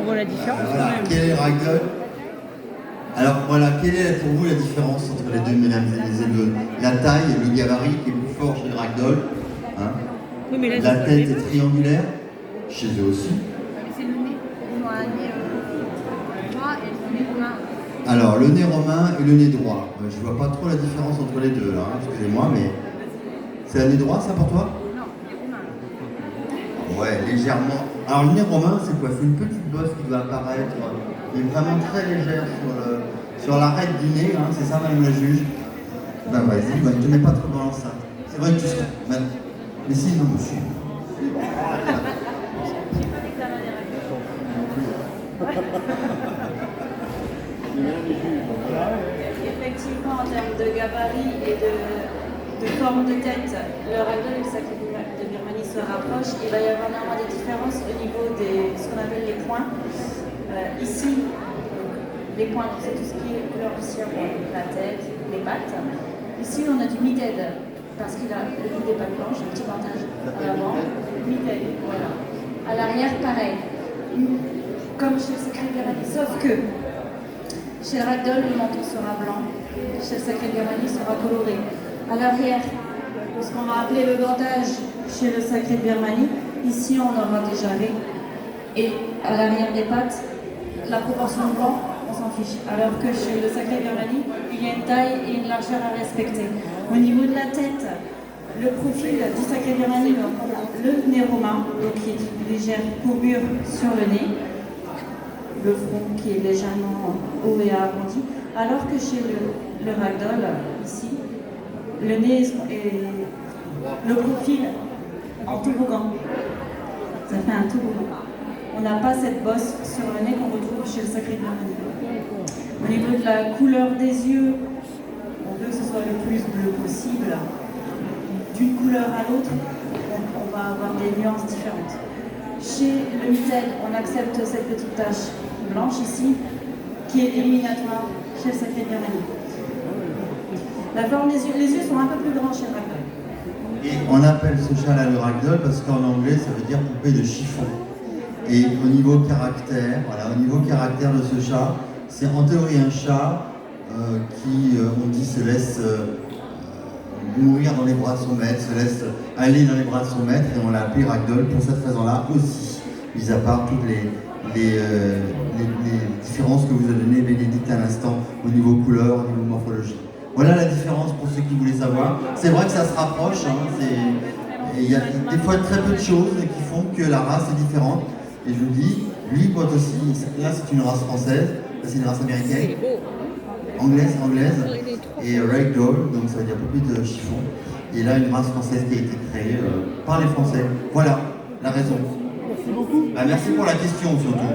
voit la différence quand Voilà, même. quel est le ragdoll? Alors voilà, quelle est pour vous la différence entre les deux, mesdames et messieurs? La taille et le gabarit qui est plus fort chez le ragdoll, hein? Oui, mais là, La c'est pas tête le est même. triangulaire, chez eux aussi. C'est le nez. Ils ont un nez droit et le nez romain. Alors, le nez romain et le nez droit. Je vois pas trop la différence entre les deux, là, hein, excusez-moi, mais... C'est un nez droit, ça, pour toi? Non, le nez romain. Ouais, légèrement. Alors, le nez romain, c'est quoi? C'est une petite bosse qui doit apparaître, qui est vraiment très légère sur l'arête du nez, hein, c'est ça, madame la juge? Ben vas-y, ne te mets pas trop dans l'enceinte. C'est vrai que tu serais... Mais si, non, monsieur. Effectivement, en termes de gabarit et de forme de tête, le ragdoll et le sacré de Birmanie se rapprochent. Il va y avoir néanmoins des différences au niveau de ce qu'on appelle les points. Ici, les points, c'est tout ce qui est couleur du cire, la tête, les pattes. Ici, on a du mid-head, parce qu'il a le bout des pattes blanches, un petit pointage à l'avant. Mid-head, voilà. À l'arrière, pareil. Comme chez le sacré de Birmanie, sauf que chez le ragdoll, le menton sera blanc. Chez le sacré de Birmanie, sera coloré. À l'arrière, ce qu'on va appeler le bandage chez le sacré de Birmanie, ici on aura des jarrets. Et à l'arrière des pattes, la proportion de blanc, on s'en fiche. Alors que chez le sacré de Birmanie, il y a une taille et une largeur à respecter. Au niveau de la tête, le profil du sacré de Birmanie, le nez romain, donc qui est une légère courbure sur le nez, le front qui est légèrement haut et arrondi, alors que chez le ragdoll, ici, le nez et le profil en toboggan. Ça fait un toboggan. On n'a pas cette bosse sur le nez qu'on retrouve chez le sacré de Birmanie. Au niveau de la couleur des yeux, on veut que ce soit le plus bleu possible. D'une couleur à l'autre, on va avoir des nuances différentes. Chez le mid-head, on accepte cette petite tache blanche ici, qui est éliminatoire chez le sacré de Birmanie. La forme des yeux, les yeux sont un peu plus grands chez le ragdoll. Et on appelle ce chat-là le ragdoll parce qu'en anglais, ça veut dire poupée de chiffon. Et au niveau caractère, voilà, au niveau caractère de ce chat, c'est en théorie un chat qui, on dit, se laisse mourir dans les bras de son maître, se laisse aller dans les bras de son maître, et on l'a appelé ragdoll pour cette raison-là aussi, mis à part toutes les différences que vous a données Bénédicte à l'instant au niveau couleur, au niveau morphologie. Voilà la différence pour ceux qui voulaient savoir. C'est vrai que ça se rapproche, hein, il y a des fois très peu de choses qui font que la race est différente. Et je vous dis, lui pointe aussi, là c'est une race française, là c'est une race américaine, anglaise, et ragdoll, donc ça veut dire poupée de chiffon. Et là une race française qui a été créée par les Français. Voilà la raison. Merci beaucoup. Merci pour la question surtout.